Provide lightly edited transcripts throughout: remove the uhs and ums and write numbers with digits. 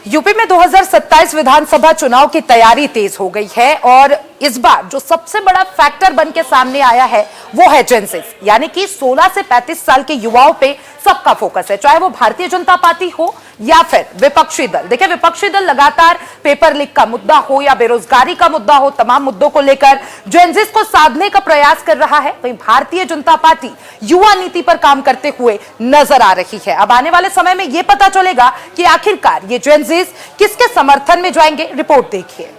UP में 2027 विधानसभा चुनाव की तैयारी तेज हो गई है और इस बार जो सबसे बड़ा फैक्टर बन के सामने आया है वो है जेनज़ी, यानी कि 16 से 35 साल के युवाओं पे सबका फोकस है, चाहे वो भारतीय जनता पार्टी हो या फिर विपक्षी दल। देखिए, विपक्षी दल लगातार पेपर लीक का मुद्दा हो या बेरोजगारी का मुद्दा हो, तमाम मुद्दों को लेकर जेनज़ी को साधने का प्रयास कर रहा है। वहीं भारतीय जनता पार्टी युवा नीति पर काम करते हुए नजर आ रही है। अब आने वाले समय में यह पता चलेगा कि आखिरकार ये जेनज़ी किसके समर्थन में जाएंगे। रिपोर्ट देखिए।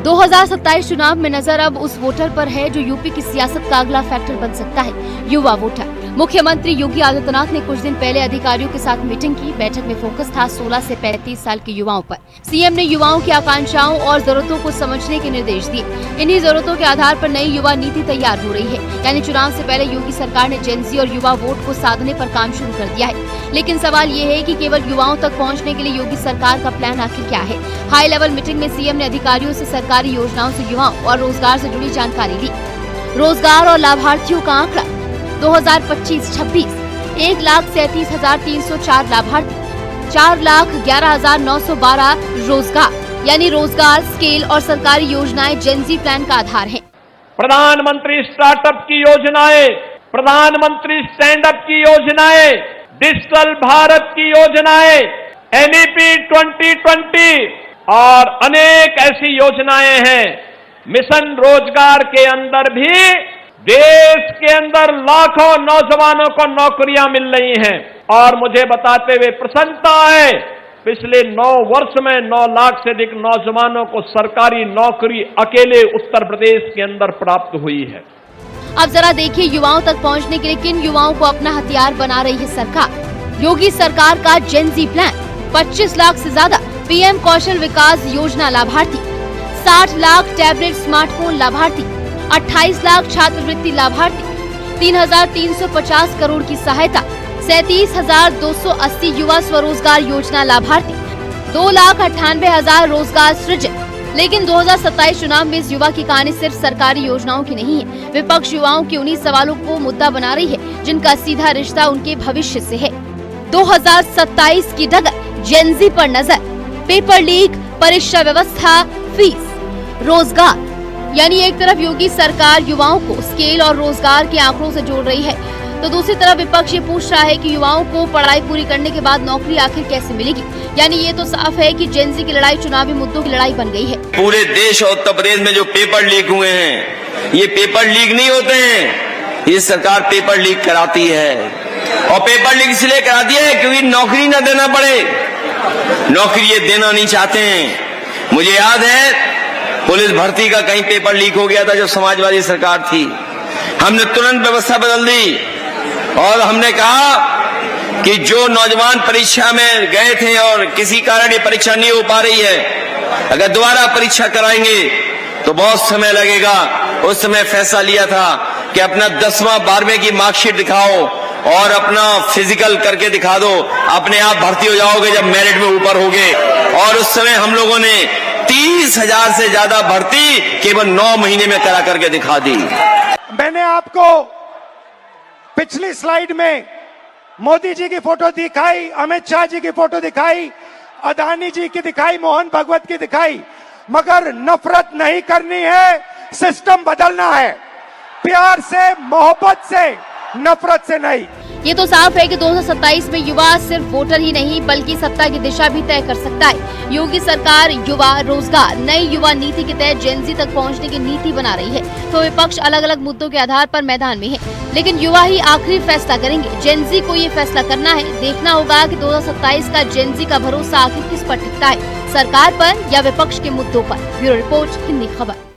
2027 चुनाव में नजर अब उस वोटर पर है जो यूपी की सियासत का अगला फैक्टर बन सकता है, युवा वोटर। मुख्यमंत्री योगी आदित्यनाथ ने कुछ दिन पहले अधिकारियों के साथ मीटिंग की। बैठक में फोकस था 16 से 35 साल के युवाओं पर। सीएम ने युवाओं की आकांक्षाओं और जरूरतों को समझने के निर्देश दिए। इन्हीं जरूरतों के आधार पर नई युवा नीति तैयार हो रही है, यानी चुनाव से पहले योगी सरकार ने जेनज़ी और युवा वोट को साधने पर काम शुरू कर दिया है। लेकिन सवाल ये है कि केवल युवाओं तक पहुँचने के लिए योगी सरकार का प्लान आखिर क्या है। हाई लेवल मीटिंग में सीएम ने अधिकारियों से सरकारी योजनाओं से युवाओं और रोजगार से जुड़ी जानकारी ली। रोजगार और लाभार्थियों का आंकड़ा 2025-26 1,37,304 लाभार्थी, 4,11,912 रोजगार, यानी रोजगार स्केल और सरकारी योजनाएं जेनज़ी प्लान का आधार हैं। प्रधानमंत्री स्टार्टअप की योजनाएं, प्रधानमंत्री स्टैंड अप की योजनाएं, डिजिटल भारत की योजनाएं, एनईपी 2020 और अनेक ऐसी योजनाएं हैं। मिशन रोजगार के अंदर भी देश के अंदर लाखों नौजवानों को नौकरियां मिल रही हैं और मुझे बताते हुए प्रसन्नता है, पिछले 9 वर्ष में 9 लाख से अधिक नौजवानों को सरकारी नौकरी अकेले उत्तर प्रदेश के अंदर प्राप्त हुई है। अब जरा देखिए, युवाओं तक पहुंचने के लिए किन युवाओं को अपना हथियार बना रही है सरकार। योगी सरकार का जेनज़ी प्लान, 25 लाख से ज्यादा पीएम कौशल विकास योजना लाभार्थी, 60 लाख टैबलेट स्मार्टफोन लाभार्थी, 28 लाख छात्रवृत्ति लाभार्थी, 3,350 करोड़ की सहायता, 37,280 युवा स्वरोजगार योजना लाभार्थी, 2,98,000 रोजगार सृजन। लेकिन 2027 चुनाव में इस युवा की कहानी सिर्फ सरकारी योजनाओं की नहीं है। विपक्ष युवाओं के उन्हीं सवालों को मुद्दा बना रही है जिनका सीधा रिश्ता उनके भविष्य से है। 2027 की डगर जेनज़ी पर नजर, पेपर लीक, परीक्षा व्यवस्था, फीस, रोजगार। यानी एक तरफ योगी सरकार युवाओं को स्केल और रोजगार के आंकड़ों से जोड़ रही है, तो दूसरी तरफ विपक्ष ये पूछ रहा है कि युवाओं को पढ़ाई पूरी करने के बाद नौकरी आखिर कैसे मिलेगी। यानी ये तो साफ है कि जेनज़ी की लड़ाई चुनावी मुद्दों की लड़ाई बन गई है। पूरे देश और उत्तर प्रदेश में जो पेपर लीक हुए हैं, ये पेपर लीक नहीं होते हैं, ये सरकार पेपर लीक कराती है। और पेपर लीक इसलिए कराती है क्योंकि नौकरी न देना पड़े, नौकरी ये देना नहीं चाहते हैं। मुझे याद है पुलिस भर्ती का कहीं पेपर लीक हो गया था जब समाजवादी सरकार थी। हमने तुरंत व्यवस्था बदल दी और हमने कहा कि जो नौजवान परीक्षा में गए थे और किसी कारण ये परीक्षा नहीं हो पा रही है, अगर दोबारा परीक्षा कराएंगे तो बहुत समय लगेगा। उस समय फैसला लिया था कि अपना 10वां 12वें की मार्कशीट दिखाओ और अपना फिजिकल करके दिखा दो, अपने आप भर्ती हो जाओगे जब मेरिट में ऊपर होगे। और उस समय हम लोगों ने 30,000 से ज्यादा भर्ती केवल 9 महीने में करा करके दिखा दी। मैंने आपको पिछली स्लाइड में मोदी जी की फोटो दिखाई, अमित शाह जी की फोटो दिखाई, अदानी जी की दिखाई, मोहन भागवत की दिखाई, मगर नफरत नहीं करनी है, सिस्टम बदलना है। प्यार से, मोहब्बत से, नफरत से नहीं। ये तो साफ है कि 2027 में युवा सिर्फ वोटर ही नहीं बल्कि सत्ता की दिशा भी तय कर सकता है। योगी सरकार युवा रोजगार नई युवा नीति के तहत जेनज़ी तक पहुंचने की नीति बना रही है, तो विपक्ष अलग अलग मुद्दों के आधार पर मैदान में है, लेकिन युवा ही आखिरी फैसला करेंगे। जेनज़ी को ये फैसला करना है। देखना होगा कि 2027 का जेनज़ी का भरोसा आखिर किस पर टिकता है, सरकार पर या विपक्ष के मुद्दों पर। ब्यूरो रिपोर्ट, हिंदी खबर।